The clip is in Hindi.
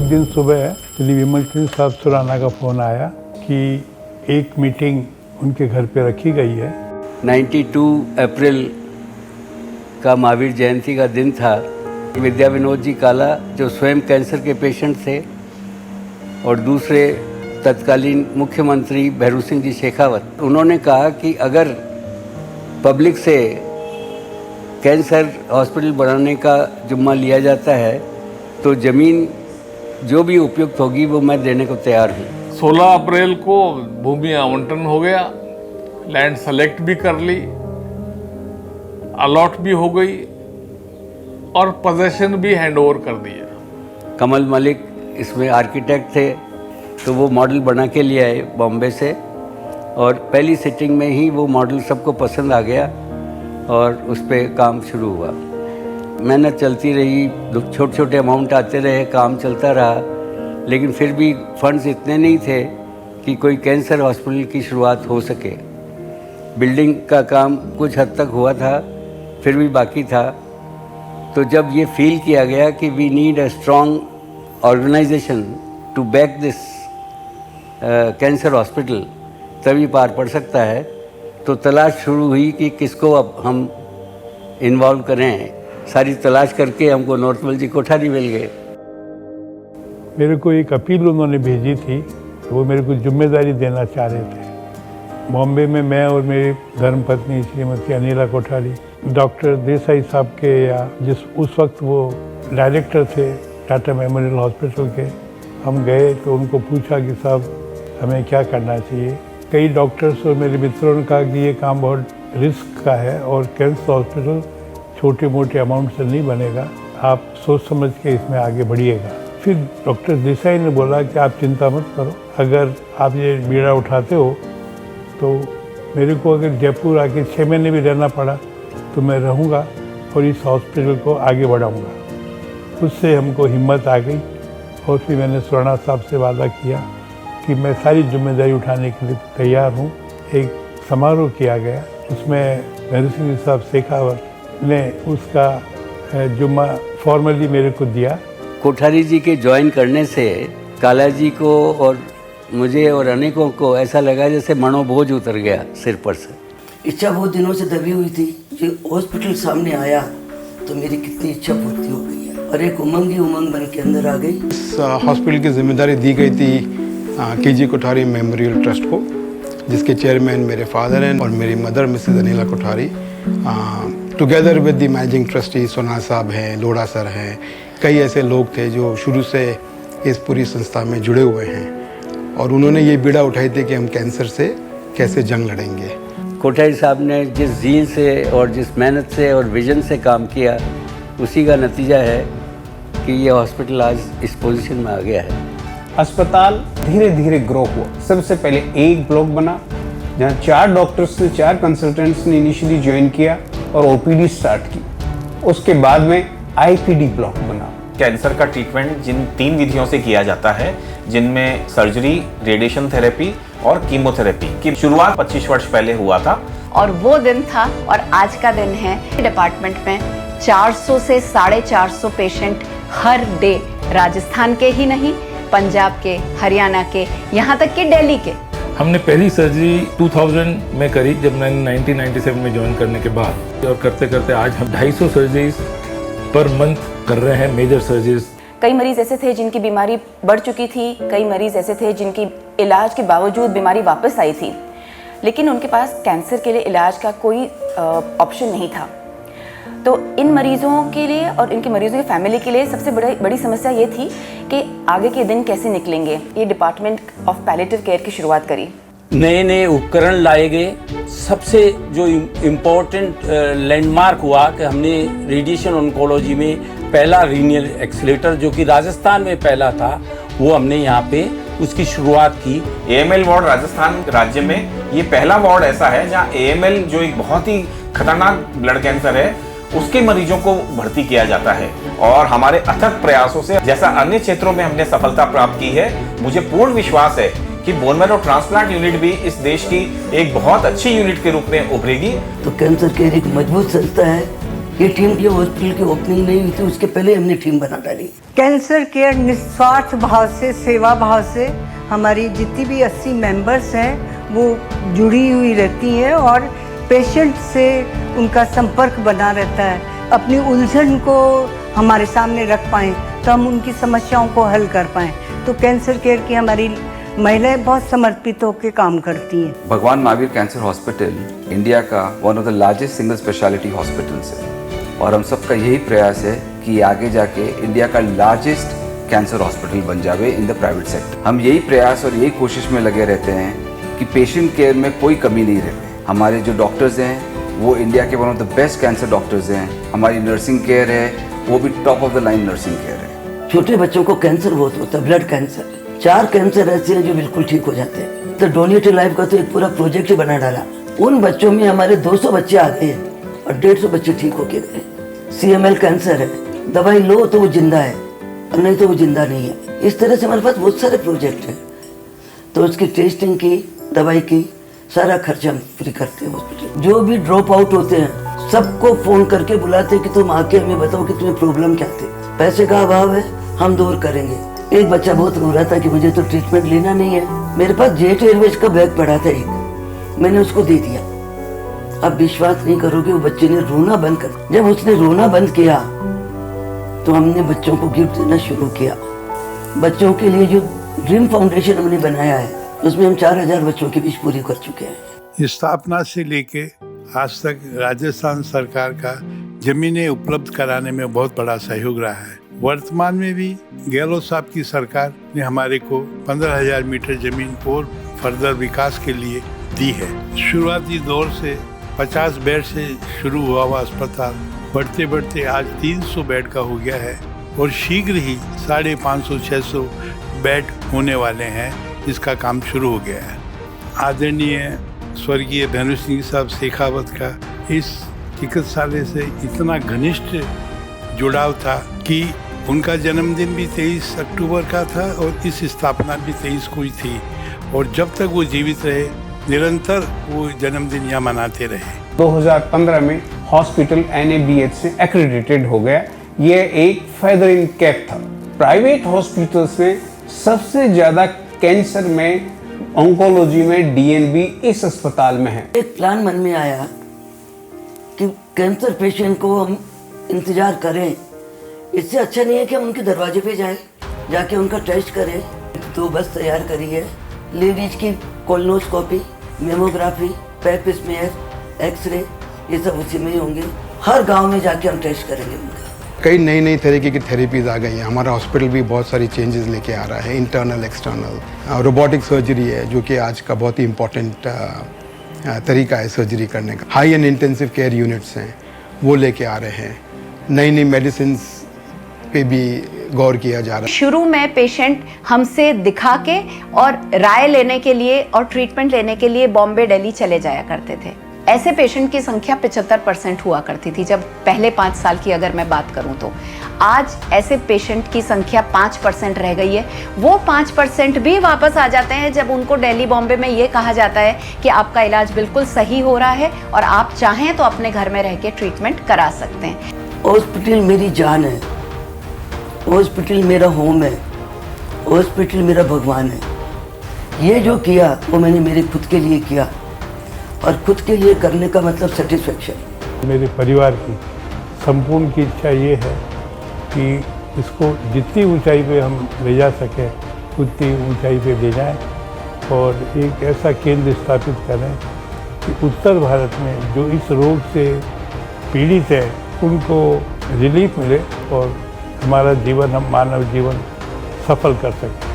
दिन सुबह श्री विमल कृष्ण साहब सुराना का फ़ोन आया कि एक मीटिंग उनके घर पे रखी गई है। 92 अप्रैल का महावीर जयंती का दिन था। विद्या विनोद जी काला जो स्वयं कैंसर के पेशेंट थे और दूसरे तत्कालीन मुख्यमंत्री भैरू सिंह जी शेखावत, उन्होंने कहा कि अगर पब्लिक से कैंसर हॉस्पिटल बनाने का जिम्मा लिया जाता है तो ज़मीन जो भी उपयुक्त होगी वो मैं देने को तैयार हूँ। 16 अप्रैल को भूमि आवंटन हो गया, लैंड सेलेक्ट भी कर ली, अलॉट भी हो गई और पोजेशन भी हैंडओवर कर दिया। कमल मलिक इसमें आर्किटेक्ट थे तो वो मॉडल बना के लिए आए बॉम्बे से और पहली सिटिंग में ही वो मॉडल सबको पसंद आ गया और उस पर काम शुरू हुआ। मेहनत चलती रही, छोटे छोटे अमाउंट आते रहे, काम चलता रहा, लेकिन फिर भी फंड्स इतने नहीं थे कि कोई कैंसर हॉस्पिटल की शुरुआत हो सके। बिल्डिंग का काम कुछ हद तक हुआ था, फिर भी बाकी था। तो जब ये फील किया गया कि we need a strong organisation to back this cancer hospital, तभी पार पड़ सकता है। तो तलाश शुरू हुई कि किसको अब हम इन्वॉल्व करें। सारी तलाश करके हमको नॉर्थमल जी कोठारी मिल गए। मेरे को एक अपील उन्होंने भेजी थी, वो मेरे को जिम्मेदारी देना चाह रहे थे। बॉम्बे में मैं और मेरी धर्मपत्नी श्रीमती अनिला कोठारी डॉक्टर देसाई साहब के या जिस उस वक्त वो डायरेक्टर थे टाटा मेमोरियल हॉस्पिटल के, हम गए तो उनको पूछा कि साहब हमें क्या करना चाहिए। कई डॉक्टर्स और मेरे मित्रों ने कहा कि ये काम बहुत रिस्क का है और कैंसर हॉस्पिटल छोटे मोटे अमाउंट से नहीं बनेगा, आप सोच समझ के इसमें आगे बढ़िएगा। फिर डॉक्टर देसाई ने बोला कि आप चिंता मत करो, अगर आप ये बीड़ा उठाते हो तो मेरे को अगर जयपुर आके 6 महीने भी रहना पड़ा तो मैं रहूँगा और इस हॉस्पिटल को आगे बढ़ाऊँगा। उससे हमको हिम्मत आ गई और फिर मैंने सुराना साहब से वादा किया कि मैं सारी जिम्मेदारी उठाने के लिए तैयार हूँ। एक समारोह किया गया, उसमें भैरू सिंह साहब शेखावत ने उसका जुम्मा फॉर्मली मेरे को दिया। कोठारी जी के ज्वाइन करने से काला जी को और मुझे और अनेकों को ऐसा लगा जैसे मनोबोझ उतर गया सिर पर से। इच्छा बहुत दिनों से दबी हुई थी, जो हॉस्पिटल सामने आया तो मेरी कितनी इच्छा पूर्ति हो गई है और एक उमंग ही उमंग बन के अंदर आ गई। इस हॉस्पिटल की जिम्मेदारी दी गई थी केजी कोठारी मेमोरियल ट्रस्ट को, जिसके चेयरमैन मेरे फादर हैं और मेरी mother Mrs Anila Kothari, together with the managing trustee सोना साहब हैं, लोढ़ा सर हैं। कई ऐसे लोग थे जो शुरू से इस पूरी संस्था में जुड़े हुए हैं और उन्होंने ये बीड़ा उठाई थी कि हम कैंसर से कैसे जंग लड़ेंगे। कोठारी साहब ने जिस जील से और जिस मेहनत से और विजन से काम किया, उसी का नतीजा है कि ये हॉस्पिटल आज इस पोजीशन में आ गया है। अस्पताल धीरे धीरे ग्रो हुआ। सबसे पहले एक ब्लॉक बना जहाँ 4 डॉक्टर्स ने 4 कंसल्टेंट्स ने इनिशियली ज्वाइन किया और ओपीडी स्टार्ट की। उसके बाद में आईपीडी ब्लॉक बना। कैंसर का ट्रीटमेंट जिन 3 विधियों से किया जाता है, जिनमें सर्जरी, रेडिएशन थेरेपी और कीमोथेरेपी की शुरुआत 25 वर्ष पहले हुआ था। और वो दिन था और आज का दिन है। डिपार्टमेंट में 400 से 450 पेशेंट हर डे, राजस्थान के ही नहीं, पंजाब के, हरियाणा के, यहाँ तक कि दिल्ली के। हमने पहली सर्जरी 2000 में करी, जब मैंने 1997 में ज्वाइन करने के बाद, और करते करते आज हम 250 सर्जरीज पर मंथ कर रहे हैं, मेजर सर्जरीज। कई मरीज ऐसे थे जिनकी बीमारी बढ़ चुकी थी, कई मरीज ऐसे थे जिनकी इलाज के बावजूद बीमारी वापस आई थी, लेकिन उनके पास कैंसर के लिए इलाज का कोई ऑप्शन नहीं था। तो इन मरीजों के लिए और इनके मरीजों की फैमिली के लिए सबसे बड़ी समस्या ये थी कि आगे के दिन कैसे निकलेंगे। ये डिपार्टमेंट ऑफ पैलिएटिव केयर की शुरुआत करी। नए नए उपकरण लाए गए। सबसे जो इम्पोर्टेंट लैंडमार्क हुआ कि हमने रेडिएशन ऑन्कोलॉजी में पहला रीनियल एक्सीलेटर, जो कि राजस्थान में पहला था, वो हमने यहाँ पे उसकी शुरुआत की। AML वार्ड राजस्थान राज्य में ये पहला वार्ड ऐसा है जहाँ AML जो एक बहुत ही खतरनाक ब्लड कैंसर है, उसके मरीजों को भर्ती किया जाता है। और हमारे अथक प्रयासों से, जैसा अन्य क्षेत्रों में हमने सफलता प्राप्त की है, मुझे पूर्ण विश्वास है कि बोन मैरो ट्रांसप्लांट यूनिट भी इस देश की एक बहुत अच्छी यूनिट के रूप में उभरेगी। तो कैंसर केयर एक मजबूत संस्था है ये टीम की हॉस्पिटल की ओपनिंग नहीं हुई थी, उसके पहले हमने टीम बना डाली। कैंसर केयर निस्वार्थ भाव से, सेवा भाव से हमारी जितनी भी 80 मेंबर्स हैं वो जुड़ी हुई रहती हैं और पेशेंट से उनका संपर्क बना रहता है। अपनी उलझन को हमारे सामने रख पाएँ तो हम उनकी समस्याओं को हल कर पाएँ। तो कैंसर केयर की हमारी महिलाएं बहुत समर्पित होकर काम करती हैं। भगवान महावीर कैंसर हॉस्पिटल इंडिया का one of the largest single speciality hospitals है और हम सबका यही प्रयास है कि आगे जाके इंडिया का लार्जेस्ट कैंसर हॉस्पिटल बन जावे इन द प्राइवेट सेक्टर। हम यही प्रयास और यही कोशिश में लगे रहते हैं कि पेशेंट केयर में कोई कमी नहीं रहे। हमारे जो डॉक्टर्स हैं वो इंडिया के one of the best cancer doctors हैं। हमारी नर्सिंग केयर है वो भी top of the line nursing care है। छोटे बच्चों को कैंसर बहुत होता है, ब्लड कैंसर। 4 कैंसर ऐसे हैं जो बिल्कुल ठीक हो जाते हैं। तो डोनेटिव लाइफ का तो एक पूरा प्रोजेक्ट ही बना डाला। उन बच्चों में हमारे 200 बच्चे आ गए और 150 बच्चे ठीक होके गए। CML कैंसर है, दवाई लो तो वो जिंदा है और नहीं तो वो जिंदा नहीं है। इस तरह से हमारे पास बहुत सारे प्रोजेक्ट हैं। तो उसकी टेस्टिंग की, दवाई की, सारा खर्चा हम फ्री करते हैं हॉस्पिटल। जो भी ड्रॉप आउट होते हैं सबको फोन करके बुलाते हैं कि तुम आके हमें बताओ कि तुम्हें प्रॉब्लम क्या थी। पैसे का अभाव है, हम दूर करेंगे। एक बच्चा बहुत रो रहा था कि मुझे तो ट्रीटमेंट लेना नहीं है। मेरे पास जेट एयरवेज का बैग पड़ा था एक, मैंने उसको दे दिया। अब विश्वास नहीं करोगे, वो बच्चे ने रोना बंद कर। जब उसने रोना बंद किया तो हमने बच्चों को गिफ्ट देना शुरू किया। बच्चों के लिए जो ड्रीम फाउंडेशन हमने बनाया है उसमें हम 4000 बच्चों की विश पूरी कर चुके हैं। स्थापना से लेके आज तक राजस्थान सरकार का जमीनें उपलब्ध कराने में बहुत बड़ा सहयोग रहा है। वर्तमान में भी गहलोत साहब की सरकार ने हमारे को 15,000 मीटर जमीन और फर्दर विकास के लिए दी है। शुरुआती दौर से 50 बेड से शुरू हुआ अस्पताल बढ़ते बढ़ते आज 300 बेड का हो गया है और शीघ्र ही 550-600 बेड होने वाले हैं, जिसका काम शुरू हो गया है। आदरणीय स्वर्गीय भैरू सिंह साहब शेखावत का इस चिकित्सालय से इतना घनिष्ठ जुड़ाव था कि उनका जन्मदिन भी 23 अक्टूबर का था और इस स्थापना भी 23 को ही थी और जब तक वो जीवित रहे निरंतर वो जन्मदिन यहाँ मनाते रहे। 2015 में हॉस्पिटल NABH से एक्रेडिटेड हो गया। ये एक फेदर इन कैप था। प्राइवेट हॉस्पिटल्स में सबसे ज़्यादा कैंसर में, ऑन्कोलॉजी में DNB इस अस्पताल में है। एक प्लान मन में आया कि कैंसर पेशेंट को हम इंतजार करें, इससे अच्छा नहीं है कि हम उनके दरवाजे पे जाएं, जाके उनका टेस्ट करें। तो बस तैयार करी है। लेडीज की कोलोनोस्कोपी, मेमोग्राफी, पेप स्मेयर, एक्सरे, ये सब उसी में ही होंगे। हर गांव में जाके हम टेस्ट करेंगे उनका। कई नई नई तरीके की थेरेपीज आ गई हैं। हमारा हॉस्पिटल भी बहुत सारी चेंजेस लेके आ रहा है, इंटरनल एक्सटर्नल। रोबोटिक सर्जरी है जो कि आज का बहुत ही इम्पोर्टेंट तरीका है सर्जरी करने का। High and intensive care units हैं वो लेके आ रहे हैं। नई नई मेडिसिन पे भी गौर किया जा रहा है। शुरू में पेशेंट हमसे दिखा के और राय लेने के लिए और ट्रीटमेंट लेने के लिए बॉम्बे, दिल्ली चले जाया करते थे। ऐसे पेशेंट की संख्या 75% हुआ करती थी जब पहले 5 साल की अगर मैं बात करूं तो। आज ऐसे पेशेंट की संख्या 5% रह गई है। वो 5% भी वापस आ जाते हैं जब उनको दिल्ली, बॉम्बे में ये कहा जाता है कि आपका इलाज बिल्कुल सही हो रहा है और आप चाहें तो अपने घर में रह के ट्रीटमेंट करा सकते हैं। हॉस्पिटल मेरी जान है, हॉस्पिटल मेरा होम है, हॉस्पिटल मेरा भगवान है। ये जो किया वो मैंने मेरे खुद के लिए किया और खुद के लिए करने का मतलब सेटिस्फेक्शन। मेरे परिवार की संपूर्ण की इच्छा ये है कि इसको जितनी ऊंचाई पे हम ले जा सकें उतनी ऊंचाई पे ले जाएं और एक ऐसा केंद्र स्थापित करें कि उत्तर भारत में जो इस रोग से पीड़ित है उनको रिलीफ मिले और हमारा जीवन, हम मानव जीवन सफल कर सकें।